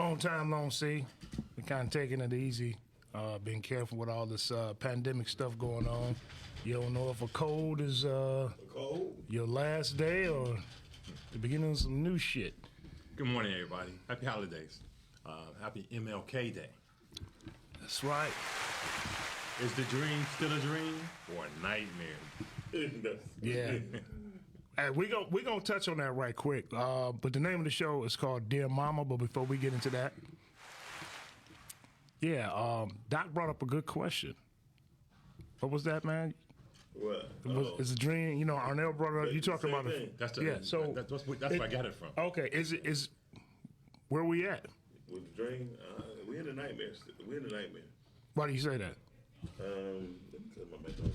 Long time, long see. We kind of taking it easy. Being careful with all this pandemic stuff going on. You don't know if a cold is your last day or the beginning of some new shit. Good morning, everybody. Happy holidays. Happy MLK Day. That's right. Is the dream still a dream or a nightmare? Yeah. Hey, we gonna touch on that right quick. But the name of the show is called Dear Momma. But before we get into that, Doc brought up a good question. What was that, man? What? It's a dream. You know, Arnell brought it up. You talking about it? That's where I got it from. Okay, is where we at? With the dream, we in a nightmare. We in a nightmare. Why do you say that? Because my mental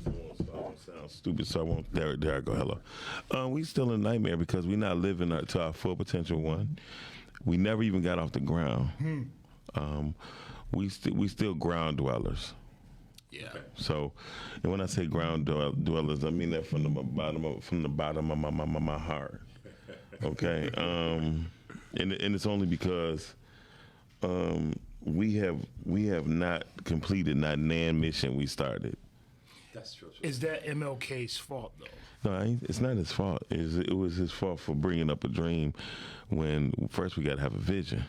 won't sound stupid, so I won't. There I go. Hello. We still in a nightmare because we're not living to our full potential. One, we never even got off the ground. We still ground dwellers. Yeah. So, and when I say ground dwellers, I mean that from the bottom of my heart. Okay. And it's only because we have not completed that NAN mission we started. That's true. Is that MLK's fault though? No, it's not his fault. It was his fault for bringing up a dream when first we got to have a vision.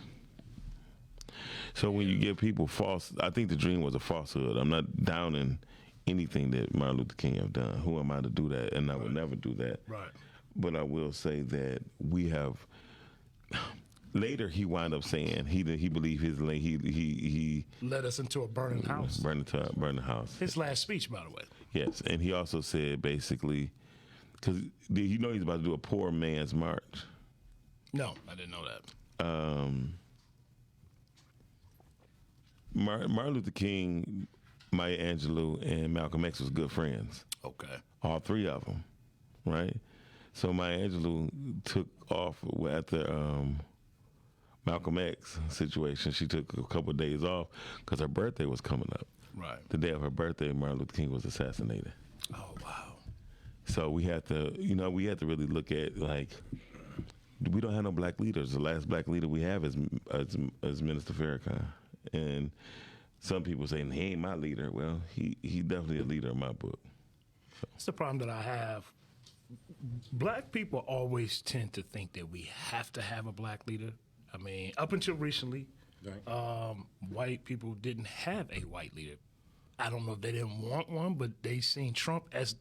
So when you give people false, I think the dream was a falsehood. I'm not downing anything that Martin Luther King have done. Who am I to do that? And I would never do that. Right. But I will say that we have. Later, he wound up saying he believed he led us into a burning house. Burning house. His last speech, by the way. Yes, and he also said basically, because you know he's about to do a poor man's march. No, I didn't know that. Martin Luther King, Maya Angelou, and Malcolm X was good friends. Okay. All three of them, right? So Maya Angelou took off after Malcolm X situation. She took a couple of days off because her birthday was coming up. Right. The day of her birthday, Martin Luther King was assassinated. Oh, wow. So we had to really look at, like, we don't have no black leaders. The last black leader we have is Minister Farrakhan. And some people saying he ain't my leader. Well, he definitely a leader in my book. So. That's the problem that I have. Black people always tend to think that we have to have a black leader. I mean, up until recently, right. White people didn't have a white leader. I don't know if they didn't want one, but they seen Trump as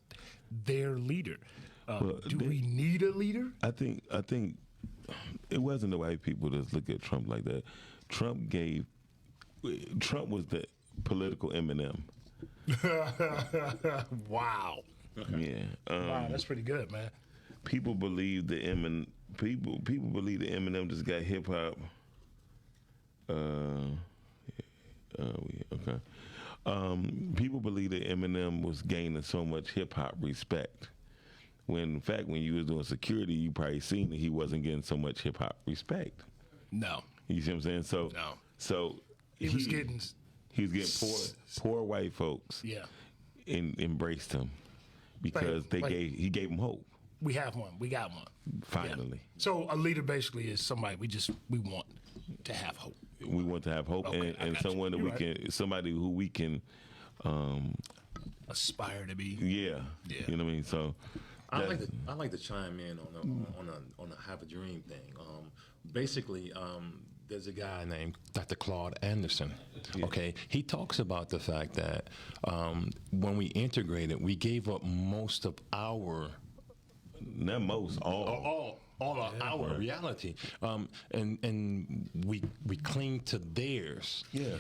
their leader. Do we need a leader? I think it wasn't the white people that look at Trump like that. Trump was the political Eminem. Wow. Yeah. Wow, that's pretty good, man. People believe that Eminem just got hip hop. Okay. People believe that Eminem was gaining so much hip hop respect. When in fact, when you was doing security, you probably seen that he wasn't getting so much hip hop respect. No. You see what I'm saying? So he was getting poor white folks. Yeah. Embraced him because he gave them hope. We have one. We got one. Finally. Yeah. So a leader basically is somebody we want to have hope. We want to have hope, okay, and someone that somebody who we can aspire to be. Yeah. You know what I mean? So I like to chime in on a have a dream thing. Basically, there's a guy named Dr. Claude Anderson. Yeah. Okay, he talks about the fact that when we integrated, we gave up most of our. Not most, all of our reality, and we cling to theirs. Yeah,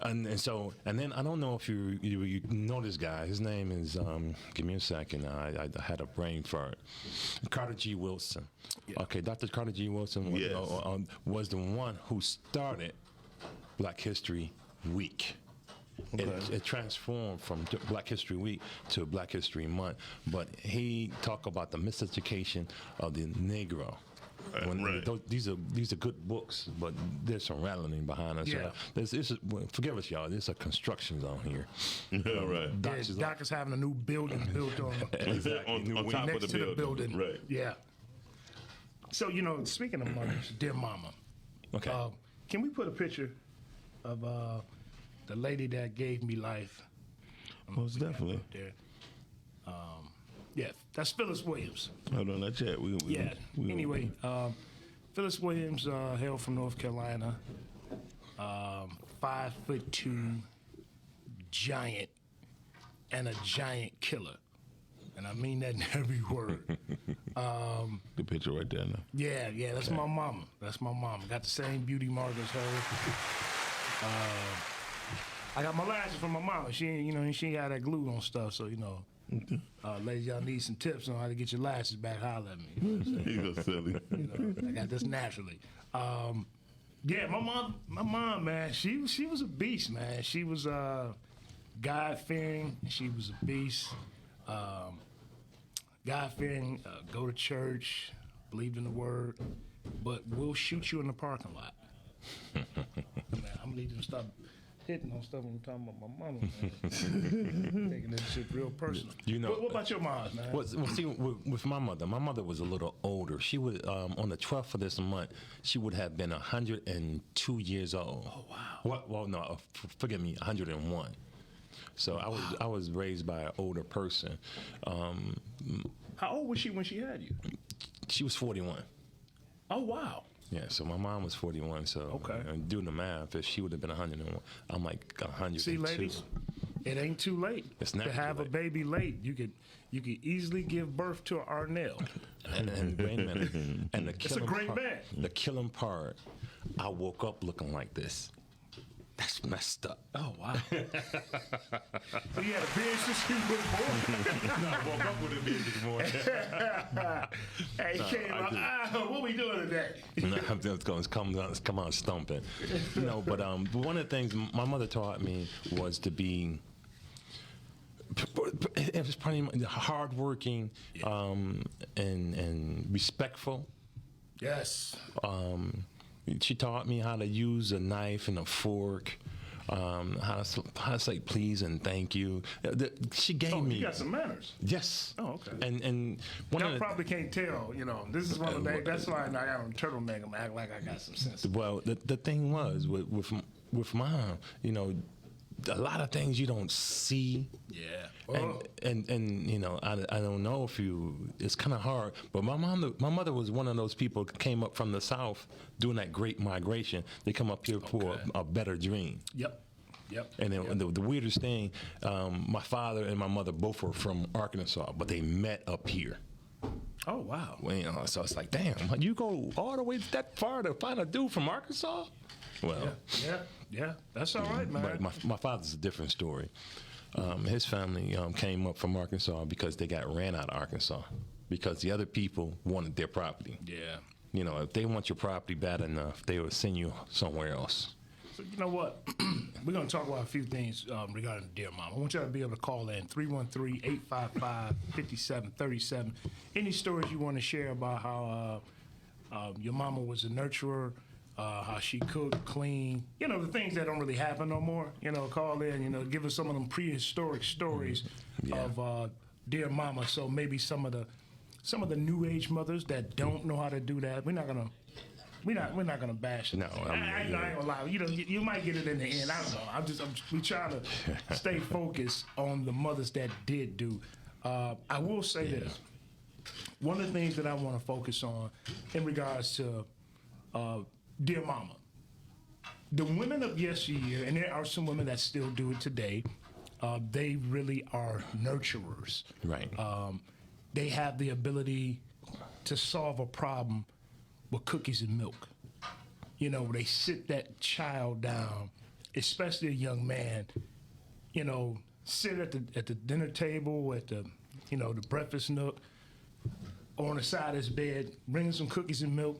and then I don't know if you know this guy. His name is give me a second. I had a brain fart. Carter G. Wilson. Yeah. Okay, Dr. Carter G. Wilson was the one who started Black History Week. Okay. It transformed from Black History Week to Black History Month, but he talked about the miseducation of the Negro. Right. These are good books, but there's some rattling behind us. Yeah. Forgive us, y'all. There's a construction zone here. All right. Doc is having a new building built on exactly. on top next of the building. Right. Yeah. So speaking of mothers, dear Mama. Okay. can we put a picture of the lady that gave me life? Most definitely. Up there. Yeah, that's Phyllis Williams. Hold on, not yet. Anyway, Phyllis Williams hailed from North Carolina. 5'2" giant and a giant killer. And I mean that in every word. The picture right there now. Yeah, that's my mama. That's my mama. Got the same beauty mark as her. I got my lashes from my mama. She ain't got that glue on stuff, so ladies, y'all need some tips on how to get your lashes back. Holler at me. You know what I'm saying? You go silly. I got this naturally. Yeah, my mom, man, she was a beast, man. She was God-fearing. She was a beast. God-fearing, go to church, believed in the word, but will shoot you in the parking lot. Man, I'm gonna need you to stop hitting on stuff when we're talking about my mama, man. Taking this shit real personal. What about your mom, man? Well, see, with my mother was a little older. She would, on the 12th of this month, she would have been 102 years old. Oh, wow. Well, no, forgive me, 101. So I was raised by an older person. How old was she when she had you? She was 41. Oh, wow. Yeah, so my mom was 41, so doing the math, if she would have been 101, I'm like 102. See, ladies, it ain't too late It's not to have too a late. baby late. You could easily give birth to an Arnell. And wait a minute. And the It's a great part, man. The killing part, I woke up looking like this. That's messed up. Oh, wow. So you had a beard since you was born? No, I woke up with a beard this morning. Hey, he came out, what we doing today? No, I'm just going to come on stumping. No, but one of the things my mother taught me was to be, it was probably hardworking and respectful. Yes. She taught me how to use a knife and a fork, how to say please and thank you. She gave me. You got some manners. Yes. Oh, okay. And one Y'all of probably can't tell, this is one of the that's why I got on turtleneck. I'm act like I got some sense. well, the thing was with mom, a lot of things you don't see. Yeah. And I don't know if it's kind of hard, but my mother was one of those people that came up from the South doing that great migration. They come up here for a better dream. Yep. And then the weirdest thing, my father and my mother both were from Arkansas, but they met up here. Oh, wow. Well, so it's like, damn, you go all the way that far to find a dude from Arkansas? Well, Yeah. That's all right, man. but my father's a different story. His family came up from Arkansas because they got ran out of Arkansas because the other people wanted their property. Yeah. If they want your property bad enough, they would send you somewhere else. So you know what? We're going to talk about a few things regarding Dear Mama. I want y'all to be able to call in 313-855-5737. Any stories you want to share about how your mama was a nurturer, how she cooked, cleaned, the things that don't really happen no more. Call in, give us some of them prehistoric stories of Dear Mama. So maybe some of the new age mothers that don't know how to do that. We're not gonna bash it. No, I ain't gonna lie. You might get it in the end. I don't know. We try to stay focused on the mothers that did do. I will say this. One of the things that I want to focus on in regards to Dear Mama, the women of yesteryear, and there are some women that still do it today, they really are nurturers. Right. They have the ability to solve a problem with cookies and milk. They sit that child down, especially a young man, sit at the dinner table, at the breakfast nook, or on the side of his bed, bringing some cookies and milk.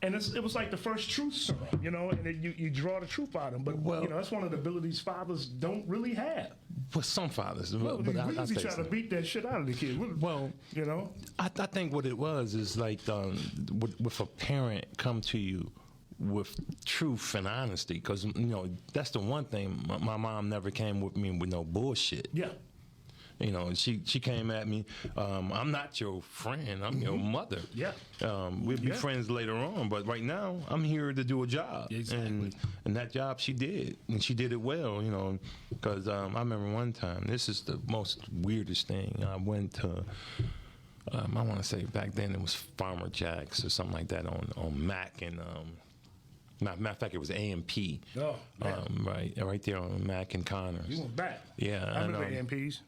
And it was like the first truth serum, and you draw the truth out of them. But, that's one of the abilities fathers don't really have. Well, some fathers. Well, but we usually try to beat that shit out of the kid. Well, I think what it was is like with a parent come to you with truth and honesty, because, that's the one thing. My mom never came with me with no bullshit. Yeah. You know, she came at me. I'm not your friend. I'm your mother. Yeah. We'll be friends later on, but right now I'm here to do a job. Exactly. And that job she did, and she did it well. You know, because I remember one time. This is the most weirdest thing. I went to. I want to say back then it was Farmer Jack's or something like that on Mac and. Matter of fact, it was AMP. Oh, right there on Mac and Connors. You went back. Yeah, I remember AMPs.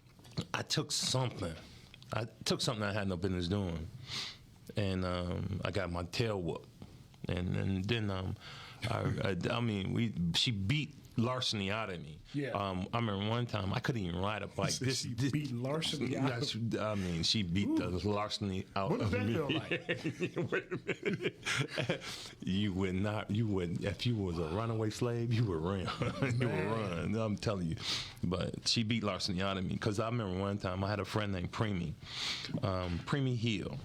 I took something. I had no business doing, and I got my tail whooped, and then she beat larceny out of me. Yeah. I remember one time I couldn't even ride a bike. She beat larceny out. She beat the larceny out what of does that me. feel like? Wait a minute. You would if you was a runaway slave, you would run. You would run. I'm telling you. But she beat larceny out of me because I remember one time I had a friend named Preemy. Preemy Hill.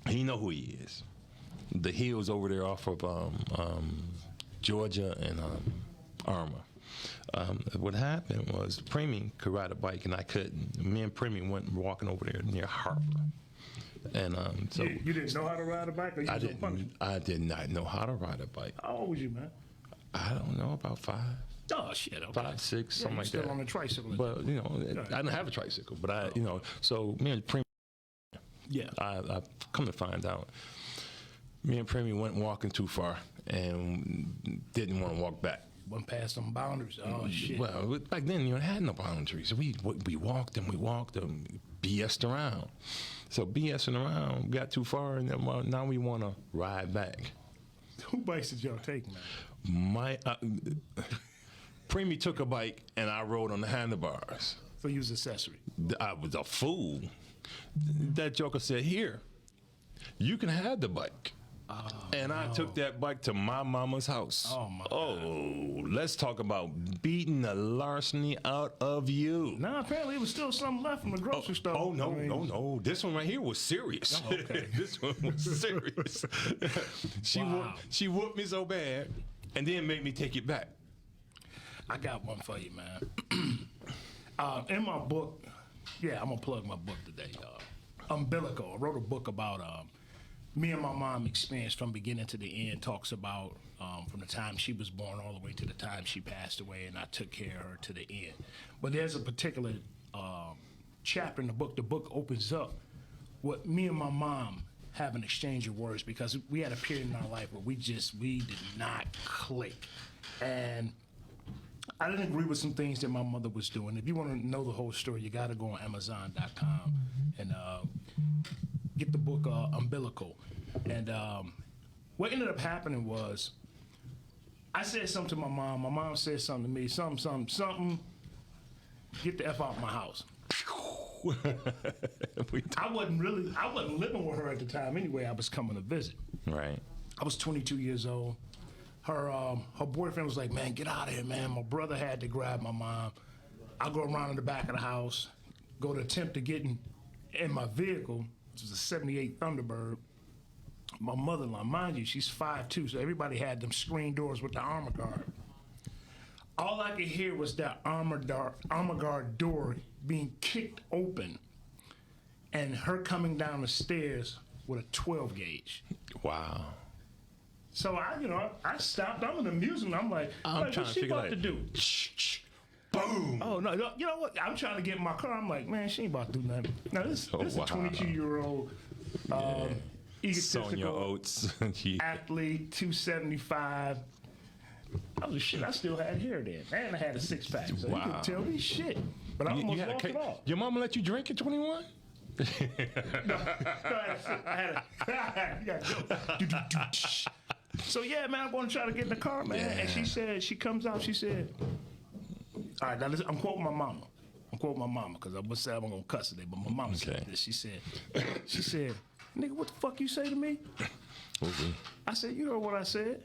He know who he is. The Hills over there off of Georgia and Armour. What happened was Preemy could ride a bike and I couldn't. Me and Preemy went walking over there near Harbor. And so you didn't know how to ride a bike, or you was on punishment? I did not know how to ride a bike. How old was you, man? I don't know, about 5. Oh shit, okay. 5, 6, something like still that. on a tricycle. But you know, I didn't have a tricycle. But so me and Preemy. Yeah. I come to find out, me and Preemy went walking too far and didn't want to walk back. Went past some boundaries. Oh shit. Well, back then you had no boundaries. We walked and BS'd around. So BSing around, got too far, and then now we want to ride back. Who bikes did y'all take, man? Preemy took a bike and I rode on the handlebars. So you was accessory. I was a fool. That joker said, "Here, you can have the bike." And I took that bike to my mama's house. Oh, my God. Let's talk about beating the larceny out of you. Nah, apparently it was still something left from the grocery store. Oh, no. This one right here was serious. Oh, okay. This one was serious. She whooped me so bad and then made me take it back. I got one for you, man. In my book, I'm going to plug my book today, Umbilical. I wrote a book about me and my mom experience from beginning to the end. Talks about from the time she was born all the way to the time she passed away, and I took care of her to the end. But there's a particular chapter in the book. The book opens up with me and my mom have an exchange of words, because we had a period in our life where we did not click. And I didn't agree with some things that my mother was doing. If you want to know the whole story, you got to go on Amazon.com and get the book Umbilical. And what ended up happening was I said something to my mom. My mom said something to me. Something. Get the F out of my house. I wasn't living with her at the time anyway. I was coming to visit. Right. I was 22 years old. Her boyfriend was like, "Man, get out of here, man." My brother had to grab my mom. I go around in the back of the house, go to attempt to get in my vehicle, which was a 78 Thunderbird. My mother-in-law, mind you, she's 5'2", so everybody had them screen doors with the armor guard. All I could hear was that armor guard door being kicked open and her coming down the stairs with a 12 gauge. Wow. So I stopped. I'm in the music. I'm like, I'm trying what's she about to do? Boom. Oh no! You know what? I'm trying to get in my car. I'm like, man, she ain't about to do nothing. Now this is a 22-year-old egotistical Sonia Oates. athlete, 275. I was shit. I still had hair then, and I had a 6-pack. So you could tell me shit. But I almost walked it off. Your mama let you drink at 21? No, I had So yeah, man, I'm going to try to get in the car, man. Yeah. And she said, she comes out, she said, all right, now listen, I'm quoting my mama. Because I was saying I'm going to cuss today, but my mama said this. She said, nigga, what the fuck you say to me? Ooh-wee. I said, you heard what I said?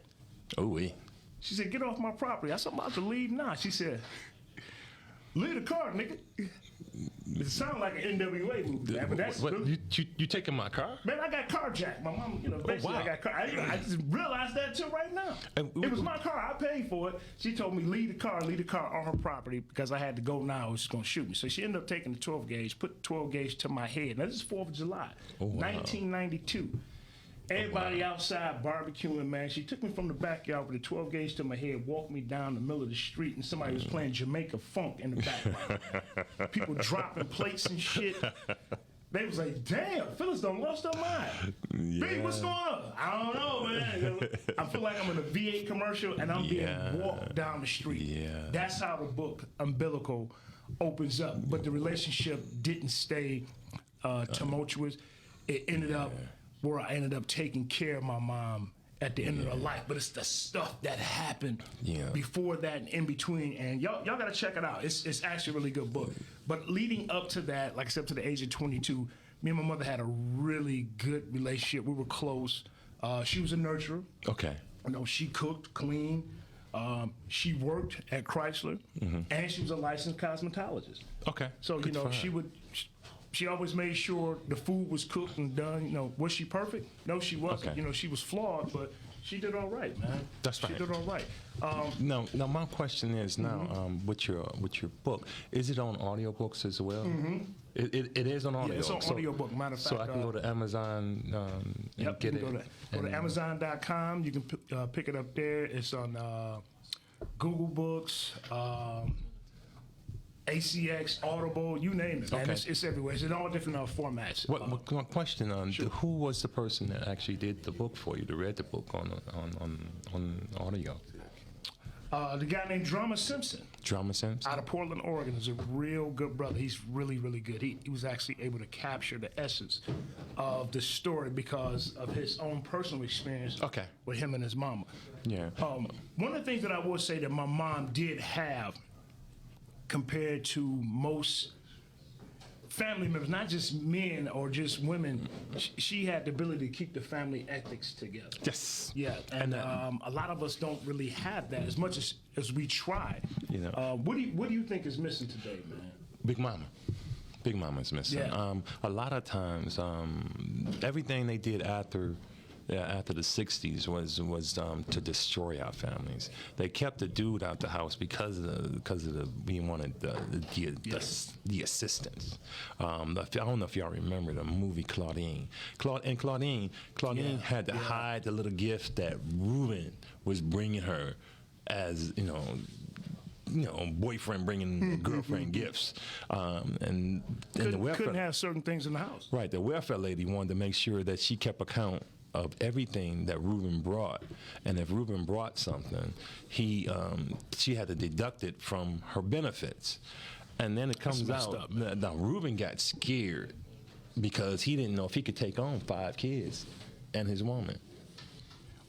Ooh-wee. She said, get off my property. I said, I'm about to leave now. She said, leave the car, nigga. It sounds like an NWA movie, man, but that's What, you taking my car? man. I got carjacked. My mom, basically, wow. I got car. I just realized that too right now. And It was my car. I paid for it. She told me leave the car on her property because I had to go now. It was going to shoot me. So she ended up taking the 12 gauge, put the 12 gauge to my head. Now this is 4th of July, 1992. Everybody outside barbecuing, man. She took me from the backyard with a 12 gauge to my head, walked me down the middle of the street, and somebody was playing Jamaica funk in the background. People dropping plates and shit. They was like, damn, Phyllis done lost her mind. Big, what's going on? I don't know, man. I feel like I'm in a V8 commercial and I'm being walked down the street. Yeah. That's how the book Umbilical opens up. But the relationship didn't stay tumultuous. It ended up where I ended up taking care of my mom at the end of her life. But it's the stuff that happened before that and in between. And y'all got to check it out. It's actually a really good book. But leading up to that, like I said, up to the age of 22, me and my mother had a really good relationship. We were close. She was a nurturer. Okay. She cooked, cleaned. She worked at Chrysler, and she was a licensed cosmetologist. Okay. So, she always made sure the food was cooked and done. Was she perfect? No, she wasn't. Okay. She was flawed, but she did all right, man. That's right. She did all right. Now, my question is now, with your book, is it on audiobooks as well? It is on audio. Yeah, it's on audiobook. Matter of fact, so I can go to Amazon and get it. Go to Amazon.com. You can pick it up there. It's on Google Books. ACX, Audible, you name it, man. Okay. It's everywhere. It's in all different formats. What question on who was the person that actually did the book for you, that read the book on audio? The guy named Drama Simpson. Drama Simpson? Out of Portland, Oregon. Is a real good brother. He's really, really good. He was actually able to capture the essence of the story because of his own personal experience with him and his mama. Yeah. One of the things that I will say that my mom did have compared to most family members, not just men or just women, she had the ability to keep the family ethics together. Yes. Yeah, and a lot of us don't really have that as much as we try. What do you think is missing today, man? Big Mama. Big Mama's missing. Yeah. A lot of times, everything they did after the 60s was to destroy our families. They kept the dude out the house because we wanted the assistance. I don't know if y'all remember the movie Claudine. Claudine had to hide the little gift that Reuben was bringing her, as boyfriend bringing girlfriend gifts, and the welfare couldn't have certain things in the house. Right, the welfare lady wanted to make sure that she kept account of everything that Reuben brought, and if Reuben brought something, she had to deduct it from her benefits, and then it comes out now Reuben got scared because he didn't know if he could take on 5 kids and his woman.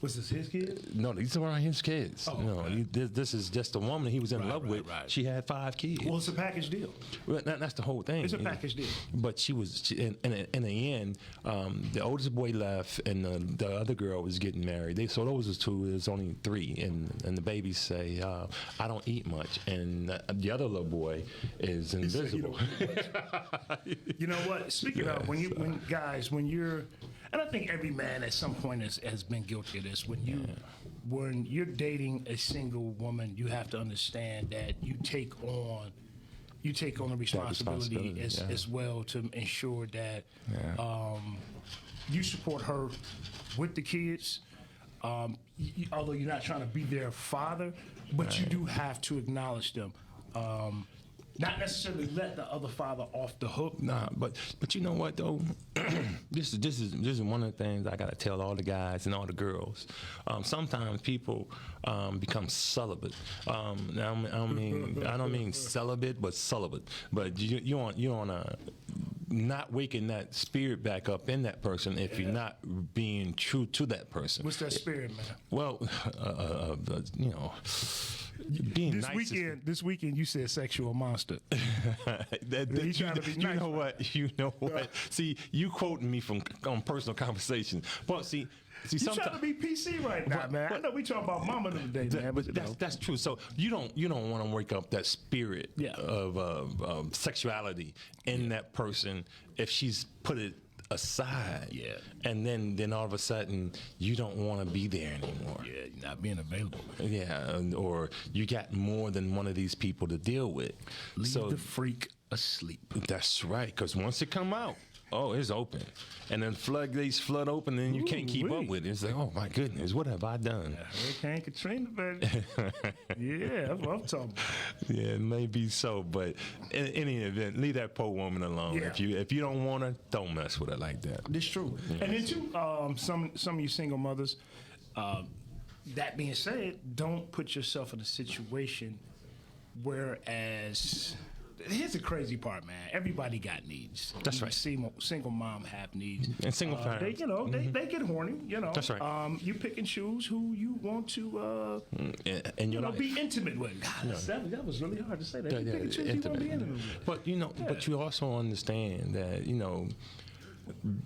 Was this his kid? No, these are his kids. This is just a woman he was in love with. Right. She had 5 kids. Well, it's a package deal. Well, that's the whole thing. It's a package deal. But in the end, the oldest boy left, and the other girl was getting married. So those was 2. There's only 3, and the babies say, "I don't eat much," and the other little boy is invisible. You know what? Speaking of when you're, and I think every man at some point has been guilty of this. When you're dating a single woman, you have to understand that you take on the responsibility as well to ensure that you support her with the kids. Although you're not trying to be their father, but you do have to acknowledge them. Not necessarily let the other father off the hook. Nah, but you know what though? This is one of the things I gotta tell all the guys and all the girls. Sometimes people become celibate. Now I don't mean celibate, but celibate. But you want to not waking that spirit back up in that person if you're not being true to that person. What's that spirit, man? Well, being this weekend you said sexual monster. You know what? See, you quoting me on personal conversations. But see, You trying to be PC right now, man. I know we talking about Momma today, man. But that's true. So you don't want to wake up that spirit of sexuality in that person if she's put it aside. Yeah. And then all of a sudden you don't want to be there anymore. Yeah, you're not being available. Yeah, or you got more than one of these people to deal with. Leave the freak asleep. That's right, because once it come out, oh, it's open. And then floodgates flood open and you can't keep up with it. It's like, oh my goodness, what have I done? Hurricane Katrina, baby. Yeah, that's what I'm talking about. Yeah, maybe so, but in any event, leave that poor woman alone. Yeah. If you don't want her, don't mess with her like that. That's true. Yeah. And then too, some of you single mothers, that being said, don't put yourself in a situation whereas here's the crazy part, man. Everybody got needs. That's right. Single mom have needs. And single parents. They get horny, That's right. You pick and choose who you want to, be intimate with. God, that was really hard to say. That. You pick and choose who you want to be intimate with. But, but you also understand that,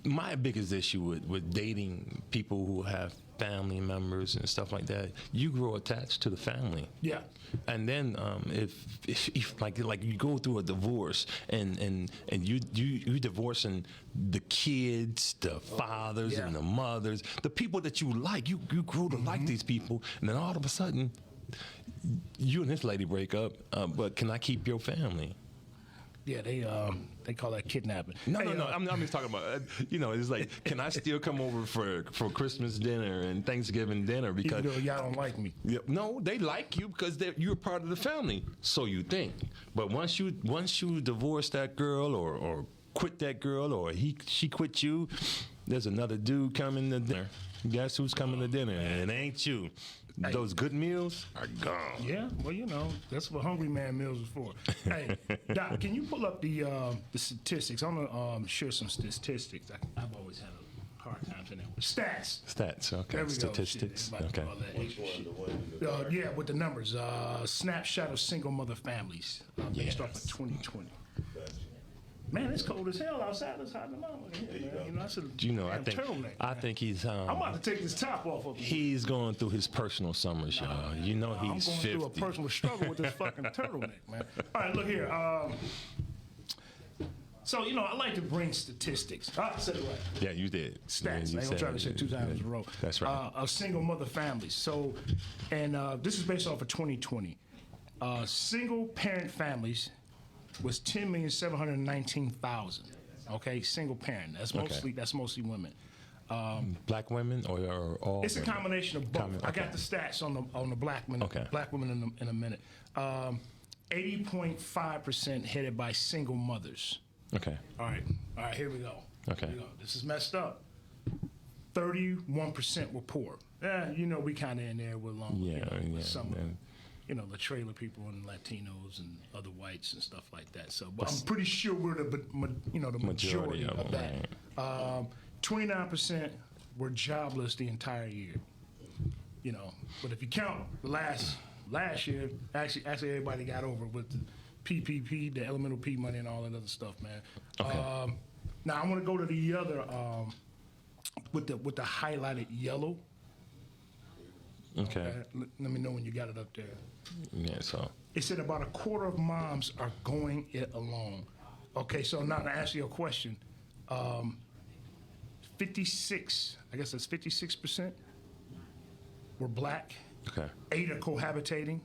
my biggest issue with dating people who have family members and stuff like that, you grow attached to the family. Yeah. And then if like you go through a divorce and you divorcing the kids, the fathers and the mothers, the people that you like, you grew to like these people, and then all of a sudden you and this lady break up, but can I keep your family? Yeah, they call that kidnapping. No. I'm just talking about, it's like, can I still come over for Christmas dinner and Thanksgiving dinner because even though y'all don't like me? No, they like you because you're part of the family. So you think, but once you divorce that girl or quit that girl or she quit you, there's another dude coming to dinner. Guess who's coming to dinner? And it ain't you. Those good meals are gone. Yeah, well, that's what Hungry Man meals is for. Hey, Doc, can you pull up the statistics? I'm gonna share some statistics. I've always had a hard time saying that. Stats. Okay. There we Statistics. Go. Okay. Yeah, with the numbers. Snapshot of single mother families. Based off of 2020. Man, it's cold as hell outside. It's hot in the mountain. I think he's. I'm about to take this top off of him. He's going through his personal summers, y'all. He's I'm going 50. through a personal struggle with this fucking turtleneck, man. All right, look here. So, I like to bring statistics. I said it right. Yeah, you did. Stats. Yeah, I ain't gonna try to say 2 times in a row. That's right. Of single mother families. So, and this is based off of 2020. Single parent families was 10,719,000. Okay, single parent. That's mostly women. Black women or all? It's a combination of both. I got the stats on the black women. Okay. Black women in a minute. 80.5% headed by single mothers. Okay. All right. Here we go. Okay. Here we go. This is messed up. 31% were poor. We kind of in there with some of them. The trailer people and Latinos and other whites and stuff like that. So, but I'm pretty sure we're the majority of that. 29% were jobless the entire year. But if you count the last year, actually everybody got over with the PPP, the elemental P money, and all that other stuff, man. Okay. Now I want to go to the other with the highlighted yellow. Okay. Let me know when you got it up there. Yeah, so. It said about a quarter of moms are going it alone. Okay, so now to answer your question, 56, I guess that's 56% were black. Okay. 8 are cohabitating,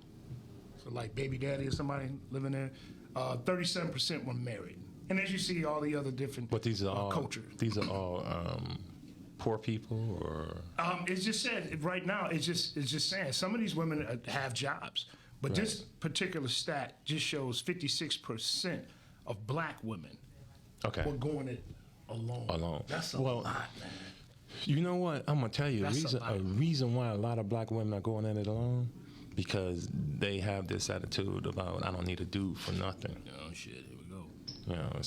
so like baby daddy or somebody living there. 37% were married. And as you see, all the other different cultures. These are all poor people, or it's just said right now. It's just saying some of these women have jobs, but this particular stat just shows 56% of black women were going it alone. That's a lot, man. You know what? I'm gonna tell you a reason why a lot of black women are going at it alone, because they have this attitude about I don't need a dude for nothing. Oh shit. I'm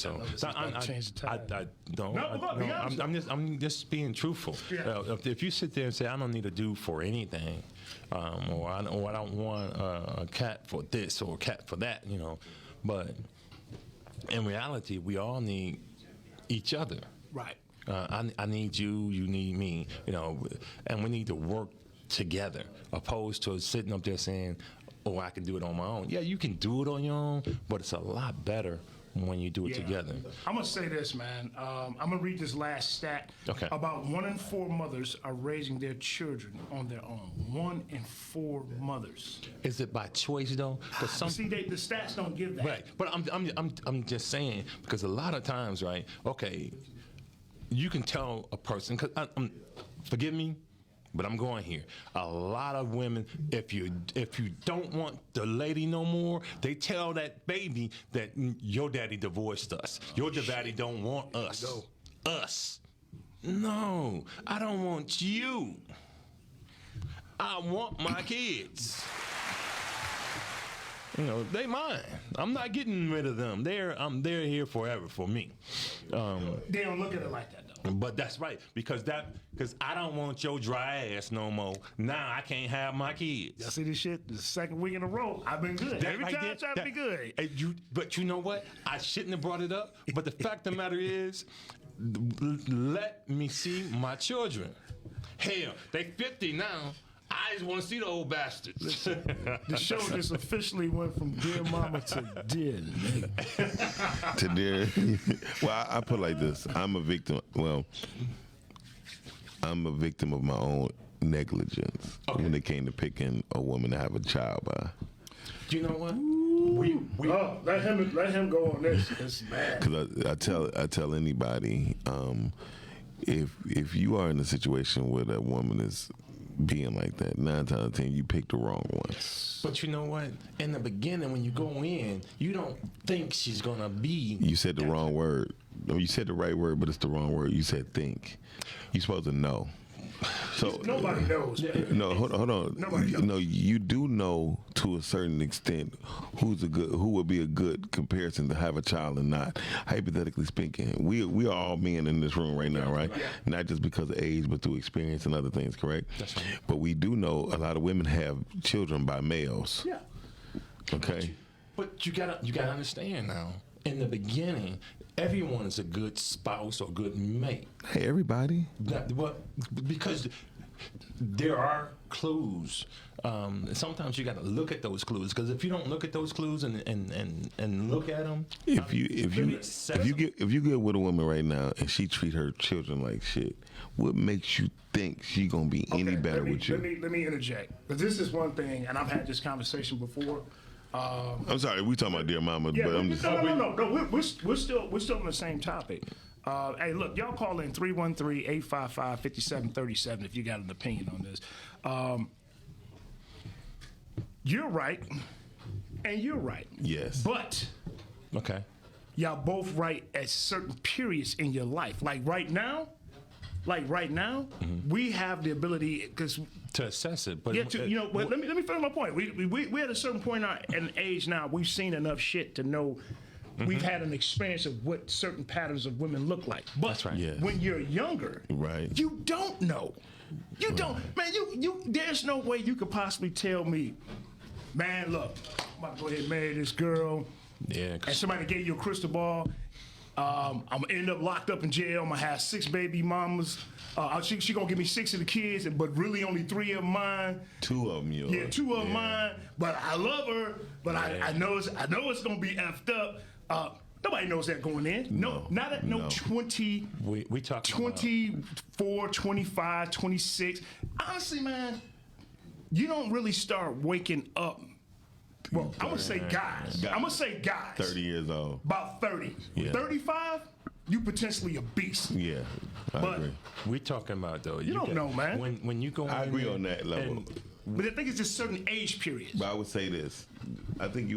just being truthful. Yeah. If you sit there and say I don't need a dude for anything, or I don't want a cat for this or a cat for that, but in reality, we all need each other. Right. I need you, you need me, and we need to work together, opposed to sitting up there saying, oh, I can do it on my own. Yeah, you can do it on your own, but it's a lot better when you do it together. I'm going to say this, man. I'm going to read this last stat. Okay. About 1 in 4 mothers are raising their children on their own. 1 in 4 mothers. Is it by choice, though? See, the stats don't give that. Right, but I'm just saying, because a lot of times, right, okay, you can tell a person, because forgive me, but I'm going here. A lot of women, if you don't want the lady no more, they tell that baby that your daddy divorced us. Your daddy don't want us. Us. No, I don't want you. I want my kids. They mine. I'm not getting rid of them. They're here forever for me. They don't look at it like that, though. But that's right, because I don't want your dry ass no more. Now I can't have my kids. Y'all see this shit? The second week in a row, I've been good. Every time I try to be good. But you know what? I shouldn't have brought it up. But the fact of the matter is, let me see my children. Hell, they 50 now. I just want to see the old bastards. The show just officially went from Dear Mama to Dear Nigga. To Dear. Well, I put it like this. I'm a victim. Well, I'm a victim of my own negligence when it came to picking a woman to have a child by. You know what? Let him go on this. It's bad. Because I tell anybody, if you are in a situation where that woman is being like that, 9 times out of 10 you pick the wrong one. But you know what? In the beginning, when you go in, you don't think she's gonna be. You said the wrong word. No, you said the right word, but it's the wrong word. You said think. You're supposed to know. So nobody knows. No, hold on. Nobody knows. No, you do know to a certain extent who would be a good comparison to have a child and not. Hypothetically speaking, we are all men in this room right now, right? Yeah. Not just because of age, but through experience and other things, correct? That's right. But we do know a lot of women have children by males. Yeah. Okay. But you gotta understand now. In the beginning, everyone is a good spouse or good mate. Hey, everybody. Because there are clues. Sometimes you got to look at those clues, because if you don't look at those clues and look at them, if you get with a woman right now and she treat her children like shit, what makes you think she gonna be any better with you? Let me interject, because this is one thing, and I've had this conversation before. I'm sorry, we talking about Dear Mama, but I'm just no. We're still on the same topic. Hey, look, y'all call in 313-855-5737 if you got an opinion on this. You're right, and you're right. Yes. But okay, y'all both right at certain periods in your life. Like right now, we have the ability to assess it. But but let me finish my point. We at a certain point in age now, we've seen enough shit to know. We've had an experience of what certain patterns of women look like. But that's right. Yes. When you're younger, right, you don't know. You don't, man. You there's no way you could possibly tell me, man, look, I'm about to go ahead and marry this girl. Yeah. And somebody gave you a crystal ball. I'm gonna end up locked up in jail. I'm gonna have 6 baby mamas. She gonna give me 6 of the kids, but really only 3 of them mine. 2 of them yours. Yeah, 2 of them mine. But I love her. But I know it's gonna be effed up. Nobody knows that going in. No, not at no 20. We talk 24, 25, 26. Honestly, man, you don't really start waking up. Well, I'm gonna say guys. 30 years old. About 30. Yeah. 35, you potentially a beast. Yeah, I agree. We talking about though. You don't know, man. When you go. I agree on that level. But I think it's just certain age periods. But I would say this. I think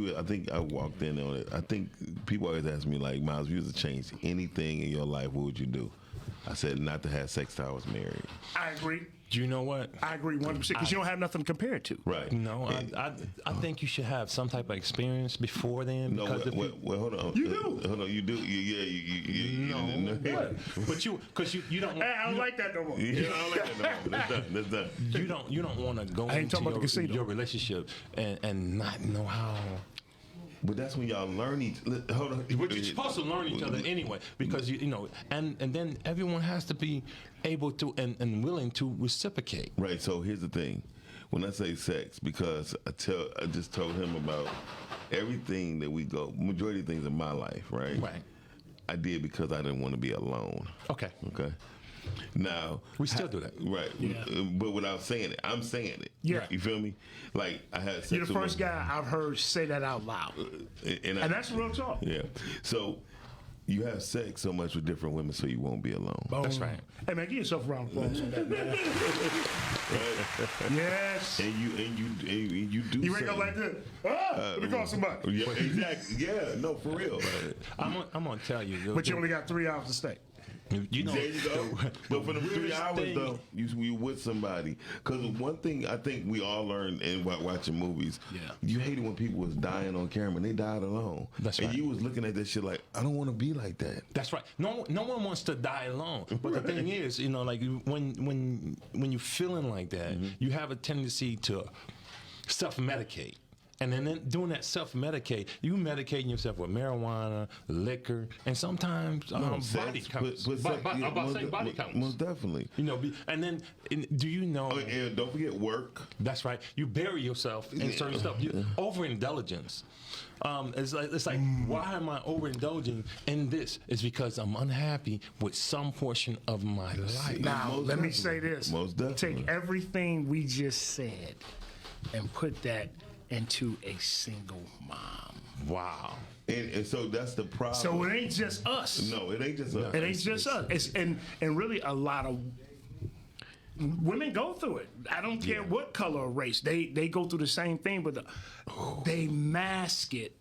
I walked in on it. I think people always ask me, like, Miles, if you was to change anything in your life, what would you do? I said not to have sex till I was married. I agree. Do you know what? I agree 100% because you don't have nothing to compare it to. Right. No, I think you should have some type of experience before then. No, well, hold on. You do. Hold on, you do. You no. What? But you don't. Hey, I don't like that no more. Yeah, I don't like that no more. That's done. You don't want to go I ain't talking about the into casino. your relationship and not know how But that's when y'all learn each. Hold on. But you're supposed to learn each other anyway, because you know, and then everyone has to be able to and willing to reciprocate. Right. So here's the thing. When I say sex, because I just told him about everything that we go, majority of things in my life, right? Right. I did because I didn't want to be alone. Okay. Okay. Now We still do that. right? Yeah. But without saying it, I'm saying it. Yeah. You feel me? Like I had sex. You're the with first guy I've heard say that out loud, and and that's real talk. yeah. So you have sex so much with different women, so you won't be alone. Boom. That's right. Hey man, give yourself a round of applause on that, man. Yes. And you do. You wake up like this. Let me call somebody. Yeah, exactly. Yeah, no, for real. I'm gonna tell you. But you only got 3 hours to stay. You know, There you go. But for the 3 weirdest hours thing- though, you with somebody. Because one thing I think we all learned in watching movies, Yeah. you hated when people was dying on camera and they died alone. That's and right. you was looking at that shit like, I don't want to be like that. That's right. No one wants to die alone. But the thing is, you know, like when you're feeling like that, you have a tendency to self-medicate. And then doing that self-medicate, you medicating yourself with marijuana, liquor, and sometimes body counts. I'm about to say body counts. Most definitely. You know, and then do you know? Oh, and don't forget work. That's right. You bury yourself in certain stuff. Overindulgence. It's like why am I overindulging in this? It's because I'm unhappy with some portion of my life. Now, Most let me definitely. say this. Most definitely. Take everything we just said and put that into a single mom. Wow. And so that's the problem. So it ain't just us. No, it ain't just us. It ain't just us. It's, and really a lot of women go through it. I don't care what color or race. They go through the same thing, but they mask it.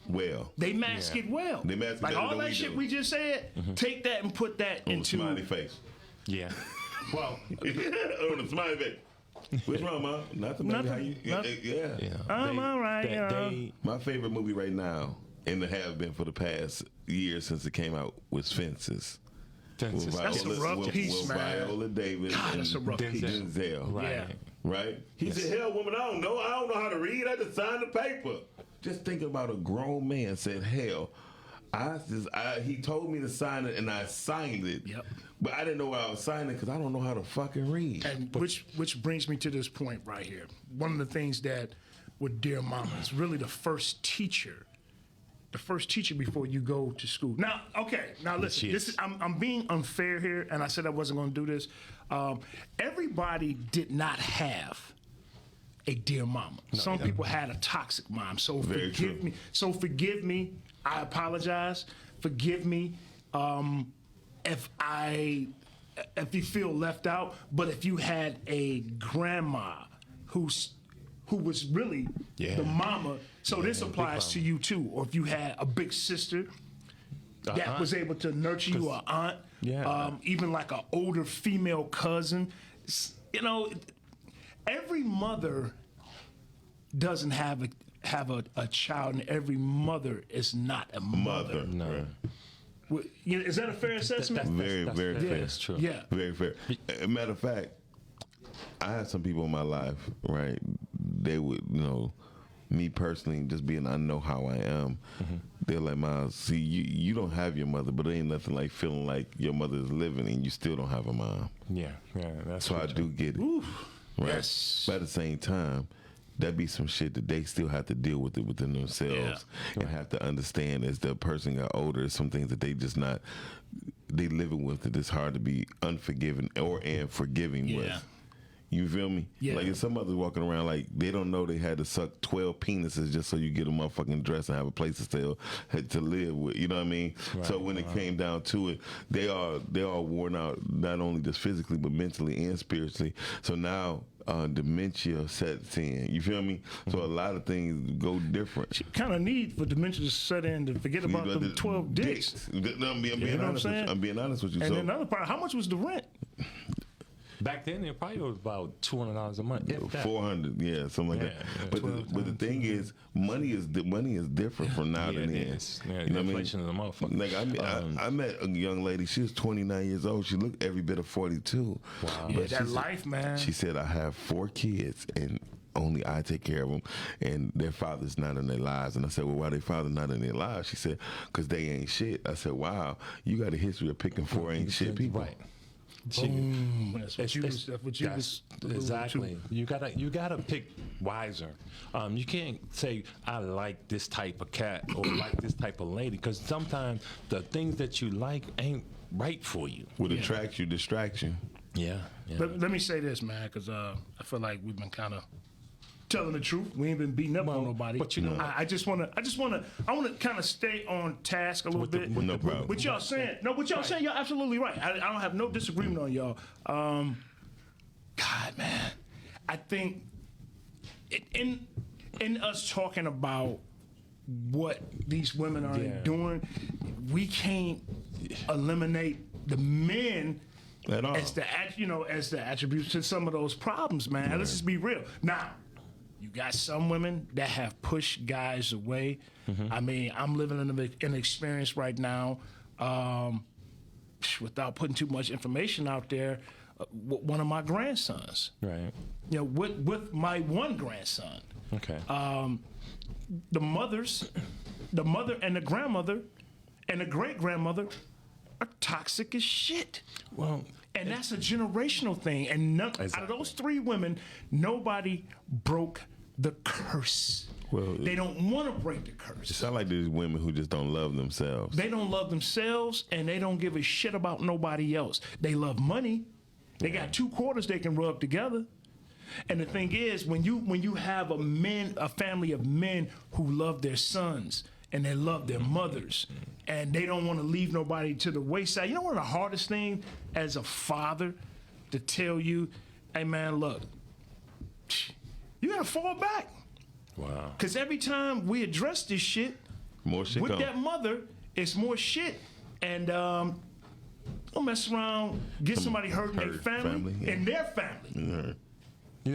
Well, They mask it well. They mask it like better all than that we shit do. we just said. Take that and put that on a into smiley face. Yeah. Well, On a smiley face. What's wrong, Mom? Nothing. Baby. How you? Nothing. Yeah. yeah. I'm all right, you know. My favorite movie right now, and it have been for the past year since it came out, was Fences. Fences. That's a rough piece, with man. Viola Davis God, and that's a rough piece. Denzel. Right. Yeah. Right? He said, hell, woman, I don't know how to read. I just signed the paper. Just thinking about a grown man said, hell, he told me to sign it, and I signed it. Yep. But I didn't know what I was signing because I don't know how to fucking read. And which brings me to this point right here. One of the things that with Dear Mama is really the first teacher before you go to school. Now, okay, now listen. Yes. This is I'm being unfair here, and I said I wasn't going to do this. Everybody did not have a dear mama. Some people had a toxic mom. So Very forgive true. me. So forgive me. I apologize. Forgive me if you feel left out. But if you had a grandma who was really the mama, so this applies to you too. Or if you had a big sister that aunt. was able to nurture you, an aunt, even like an older female cousin. You know, every mother doesn't have a child, and every mother is not a mother. No. You know, is that a fair assessment? Very fair. That's true. Yeah. Very fair. Matter of fact, I have some people in my life, right? They would, me personally, just being I know how I am. They're like, Miles, see, you don't have your mother, but it ain't nothing like feeling like your mother is living and you still don't have a mom. Yeah. That's So I do get it. Oof. Right. Yes. But at the same time, that be some shit that they still have to deal with it within themselves and have to understand as the person got older, some things that they just not they living with that it's hard to be unforgiving and forgiving with. You feel me? Yeah. Like if some others walking around like they don't know they had to suck 12 penises just so you get a motherfucking dress and have a place to stay to live with. You know what I mean? Right, so when it came down to it, they are worn out not only just physically but mentally and spiritually. So now dementia sets in. You feel me? So a lot of things go different. You kind of need for dementia to set in to forget about the 12 dicks. No, I'm being You know what I'm honest. saying? I'm being honest with you. And So then another part, how much was the rent? Back then, it probably was about $200 a month. If that. 400, yeah, something like Yeah, that. yeah, But 12 the thing is, money is different from now to Yeah, then. it is. Yeah, You know what I mean? inflation is a motherfucker. Like I met a young lady. She was 29 years old. She looked every bit of 42. Wow. Yeah, But that life, man. She said, "I have 4 kids, and only I take care of them, and their father's not in their lives. And I said, well, why their father not in their lives? She said, because they ain't shit. I said, wow, you got a history of picking 4 ain't shit people. Right. Boom. That's what you was exactly. You gotta pick wiser. You can't say I like this type of cat or like this type of lady, because sometimes the things that you like ain't right for you. What attracts you, distracts you. Yeah. Let me say this, man, because I feel like we've been kind of telling the truth. We ain't been beating up on nobody. But you know, I want to kind of stay on task a little bit. No problem. What y'all saying? No, what y'all saying? You're absolutely right. I don't have no disagreement on y'all. God, man, I think in us talking about what these women are doing, we can't eliminate the men at all as the attributes to some of those problems, man. Let's just be real. Now, you got some women that have pushed guys away. I mean, I'm living in an experience right now, without putting too much information out there, one of my grandsons. right. You know, with my one grandson. Okay. The mother and the grandmother and the great grandmother are toxic as shit. Well, And that's a generational thing. And out of those 3 women, nobody broke the curse. Well, They don't want to break the curse. it sounds like there's women who just don't love themselves. They don't love themselves, and they don't give a shit about nobody else. They love money. They got 2 quarters they can rub together. And the thing is, when you have a family of men who love their sons and they love their mothers, and they don't want to leave nobody to the wayside. You know one of the hardest things as a father to tell you, hey man, look, you gotta fall back. wow. Because every time we address this shit, More shit with come. that mother, it's more shit. And don't mess around, get somebody hurt in their hurt family, family, in their family. Mhm. You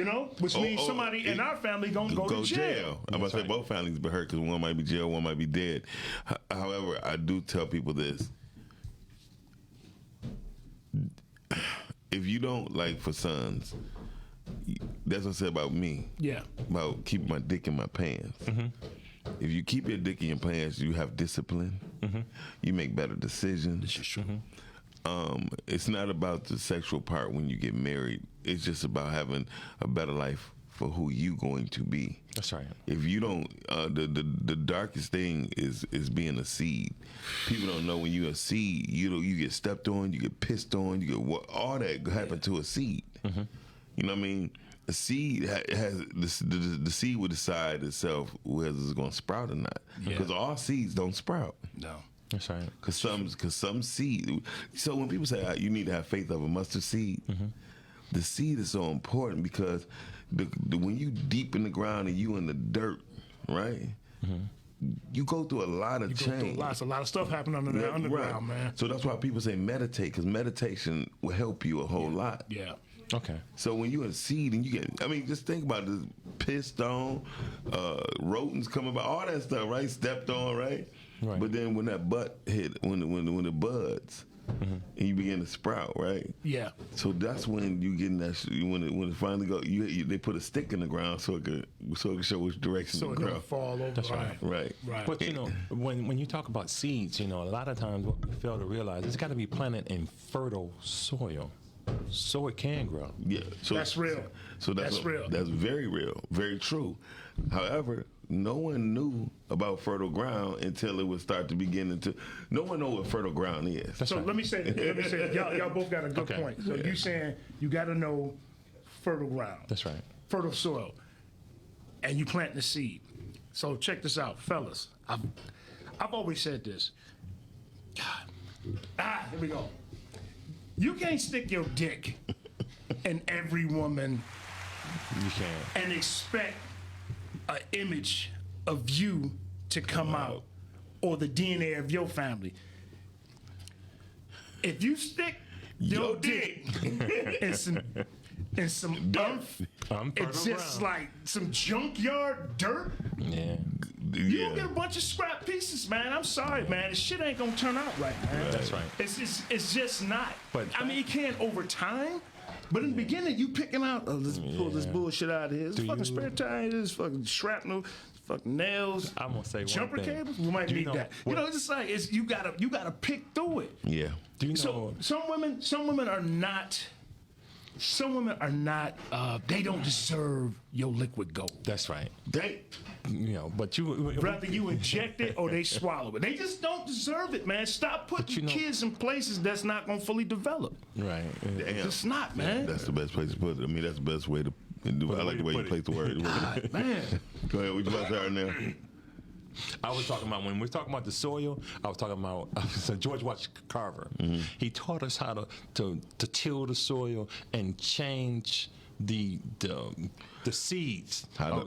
know, Which means somebody in our family gonna go to jail. I'm about to say both families been hurt because one might be jail, one might be dead. However, I do tell people this. If you don't, like for sons, that's what I said about me. Yeah. About keeping my dick in my pants. If you keep your dick in your pants, you have discipline. You make better decisions. This is true. It's not about the sexual part when you get married. It's just about having a better life for who you going to be. that's right. If you don't, the darkest thing is being a seed. People don't know when you're a seed. You get stepped on, you get pissed on, you get all that happen to a seed. You know what I mean? A seed has the seed will decide itself whether it's going to sprout or not. Because all seeds don't sprout. No. That's right. Cause some seed. So when people say you need to have faith of a mustard seed, the seed is so important because when you deep in the ground and you in the dirt, right? You go through a lot of change. A lot of stuff happening under the underground, man. So that's why people say meditate, because meditation will help you a whole lot. Yeah. Okay. So when you're in seed and you get, I mean, just think about this: pissed on, rodents coming by, all that stuff, right? Stepped on, right? Right. But then when that butt hit, when the buds, and you begin to sprout, right? Yeah. So that's when you get in that. When it finally go, they put a stick in the ground so it can show which direction So to it grow. doesn't fall over. That's right. Right. Right. But you know, when you talk about seeds, you know, a lot of times what we fail to realize, it's got to be planted in fertile soil, so it can grow. Yeah. So That's real. So that's real. That's very real. Very true. However, no one knew about fertile ground until it would start to begin into. No one know what fertile ground is. So let me say, y'all both got a good Okay. point. So you saying you got to know fertile ground, That's right. fertile soil, and you plant the seed. So check this out, fellas. I've always said this. Here we go. You can't stick your dick in every woman You can. and expect an image of you to come out or the DNA of your family. If you stick your dick in some earth, it's just like some junkyard dirt, Yeah. you gonna get a bunch of scrap pieces, man. I'm sorry, man. This shit ain't gonna turn out right, man. That's right. It's just not. But I mean, it can over time, But in the beginning, you picking out, let's pull this bullshit out of here. This fucking spare tire, this fucking shrapnel, fucking nails. I'm gonna say jumper one thing. cables. We might need that. It's just like you gotta pick through it. Yeah. Do you know? So some women are not. Some women are not. They don't deserve your liquid gold. That's right. They. But you Rather you inject it or they swallow it. They just don't deserve it, man. Stop putting kids in places that's not going to fully develop. Right. It's not, man. That's the best place to put it. I mean, that's the best way to do it. I like the way you place the word. God, man. Go ahead. What you about to start now? I was talking about, when we're talking about the soil, I was talking about George Washington Carver. Mm-hmm. He taught us how to till the soil and change the seeds. Every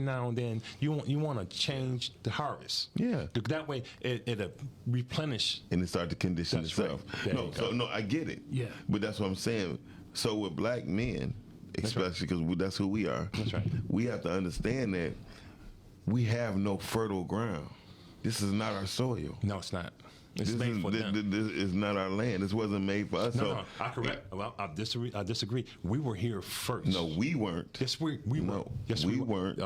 now and then you want to change the harvest. Yeah. That way it'll replenish. And it start to condition itself. Right. No, I get it. Yeah. But that's what I'm saying. So with black men, especially because that's who we are. That's right. We have to understand that we have no fertile ground. This is not our soil. No, it's not. It's made for them. This is not our land. This wasn't made for us. No, I correct. Well, I disagree. We were here first. No, we weren't. Yes, we were. Yes, we weren't.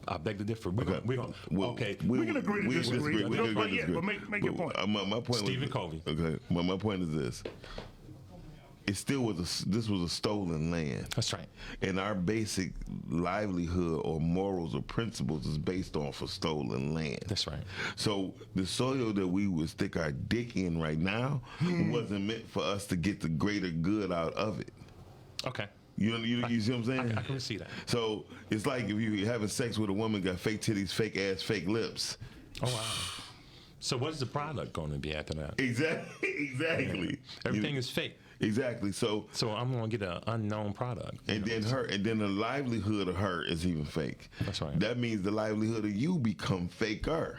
I beg to differ. Okay. We can agree to disagree. But make your point. My point Stephen Covey. Okay. My point is this. It still was this was a stolen land. That's right. And our basic livelihood or morals or principles is based off of stolen land. That's right. So the soil that we would stick our dick in right now wasn't meant for us to get the greater good out of it. Okay. You see what I'm saying? I can see that. So it's like if you having sex with a woman got fake titties, fake ass, fake lips. Oh wow. So what is the product going to be after that? Exactly. Everything is fake. Exactly. So I'm gonna get an unknown product. And then the livelihood of her is even fake. That's right. That means the livelihood of you become faker.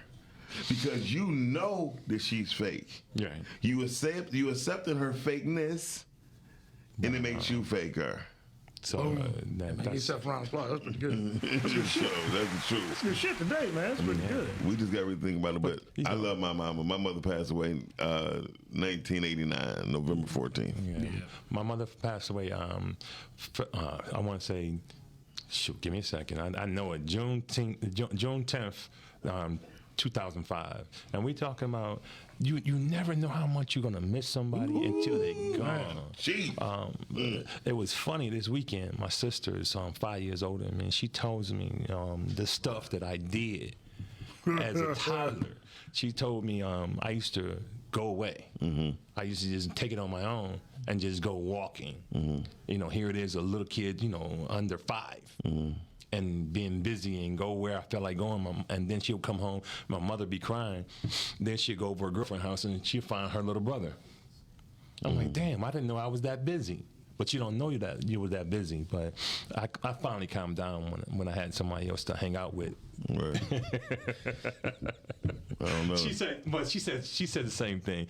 Because you know that she's fake. Right. You accepted her fakeness and it makes you faker. So that's yourself around the block. That's pretty good. That's the show. That's the truth. That's good shit today, man. That's pretty good. We just got everything about it, but I love my mama. My mother passed away in 1989, November 14th. Yeah. My mother passed away. I want to say, shoot, give me a second. I know it. June 10th, 2005, and we talking about you never know how much you're gonna miss somebody until they're gone. It was funny this weekend. My sister is 5 years older than me, and she tells me the stuff that I did as a toddler. She told me I used to go away. Mm-hmm. I used to just take it on my own and just go walking. Mm-hmm. Here it is, a little kid, under 5. Mm-hmm. And being busy and go where I felt like going. And then she'll come home, my mother be crying. Then she'll go over her girlfriend's house and she'll find her little brother. I'm like, damn, I didn't know I was that busy. But you don't know you were that busy. But I finally calmed down when I had somebody else to hang out with. Right. I don't know. She said the same thing.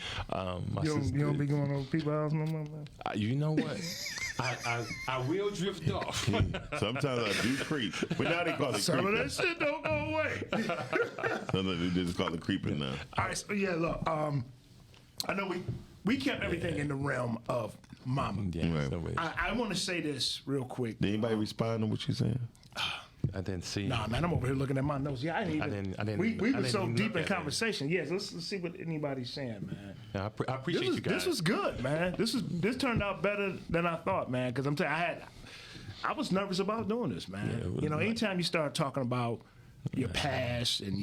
You don't be going over people's house no more, man? You know what? I will drift off. Sometimes I do creep, but now they call it some creeping. of that shit don't go away. Sometimes they just call it creeping now. All right, so look, I know we kept everything in the realm of Momma. Yeah, right. So I want to say this real quick. Did anybody respond to what you saying? I didn't see. Nah, man, I'm over here looking at my notes. Yeah, I didn't. We were so deep in conversation. Yes, let's see what anybody's saying, man. Yeah, I appreciate you guys. This was good, man. This turned out better than I thought, man. Because I'm telling you, I was nervous about doing this, man. Anytime you start talking about your past and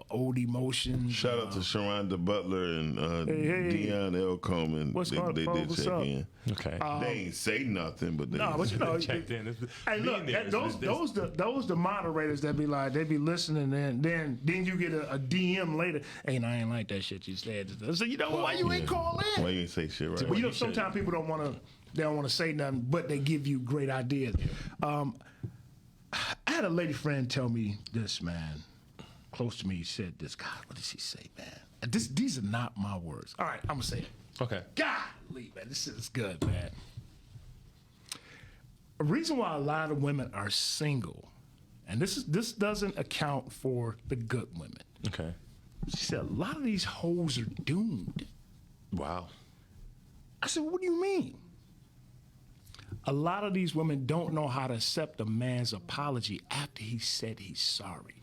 old emotions. Shout out to Sharonda Butler and Dion L. Coleman. They did check in. Okay. They ain't say nothing, but they checked in. Hey, look, those the moderators that they be listening, and then you get a DM later. Hey, I ain't like that shit you said. So why you ain't call in? Why you ain't say shit right? Well, sometimes people don't want to say nothing, but they give you great ideas. I had a lady friend tell me this, man. Close to me, he said this. God, what did she say, man? These are not my words. All right, I'm gonna say it. Okay. Golly, man, this is good, man. A reason why a lot of women are single, and this doesn't account for the good women. Okay. She said a lot of these hoes are doomed. Wow. I said, what do you mean? A lot of these women don't know how to accept a man's apology after he said he's sorry.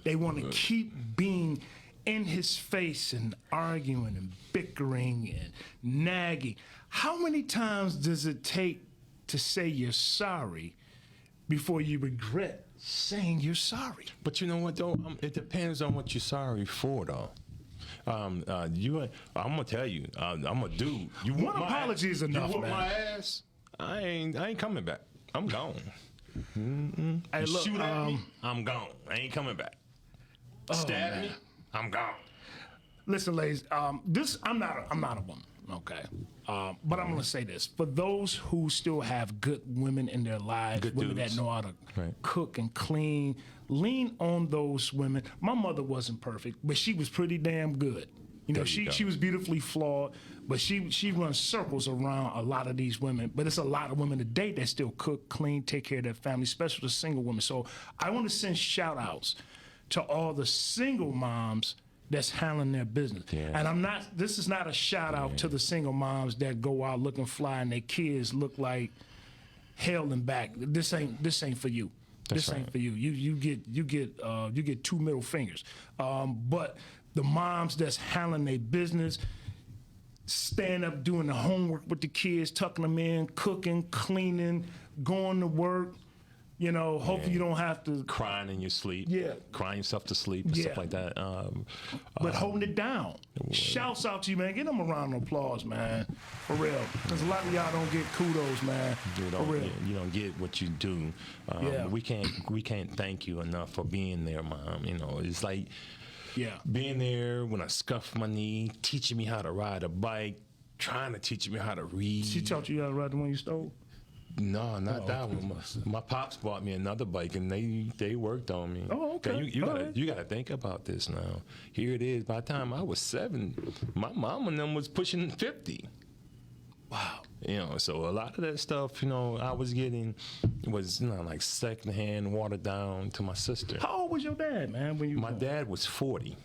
They want to keep being in his face and arguing and bickering and nagging. How many times does it take to say you're sorry before you regret saying you're sorry? But you know what, though? It depends on what you're sorry for, though. I'm gonna tell you, I'm a dude. You One want my apology is enough, You want man. my ass? I ain't coming back. I'm gone. Hey, look, Shoot at me, I'm gone. I ain't coming back. Stab me, I'm gone. listen, ladies. I'm not a woman, okay? But I'm gonna say this: for those who still have good women in their lives, Good women dudes. that know how to Right. cook and clean, lean on those women. My mother wasn't perfect, but she was pretty damn good. You know, There you go. she was beautifully flawed, but she runs circles around a lot of these women. But it's a lot of women today that still cook, clean, take care of their family, especially the single women. So I want to send shout outs to all the single moms that's handling their business. Yeah. And this is not a shout out to the single moms that go out looking fly and their kids look like hell and back. This ain't for you. This ain't right. for you. You get two middle fingers. But the moms that's handling their business, stand up doing the homework with the kids, tucking them in, cooking, cleaning, going to work. You know, hopefully you don't have to. Crying in your sleep. Yeah. Crying yourself to sleep and stuff Yeah. like that. But holding it down. Shouts out to you, man. Give them a round of applause, man. For real. Because a lot of y'all don't get kudos, man. For real. You don't get what you do. Yeah. We can't thank you enough for being there, Mom. You know, it's like Yeah. being there when I scuffed my knee, teaching me how to ride a bike, trying to teach me how to read. She taught you how to ride the one you stole? No, not that one. My pops bought me another bike, and they worked on me. Oh, okay. You All gotta right. you gotta think about this now. Here it is. By the time I was 7, my mom and them was pushing 50. Wow. You know, so a lot of that stuff, you know, I was getting was like secondhand, watered down to my sister. How old was your dad, man, when you My dad was 40.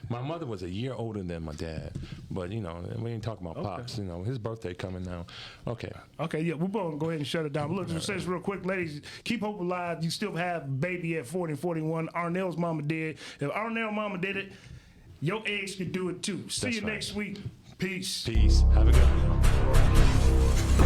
My mother was a year older than my dad, but you know, we ain't talking about pops. You know, his birthday coming now. Okay. Okay, yeah, we're going to go ahead and shut it down. But look, just say this real quick, ladies. Keep hope alive. You still have baby at 40 and 41. Arnell's mama did. If Arnell's mama did it, your eggs can do it too. See That's you right. next week. Peace. Peace. Have a good one.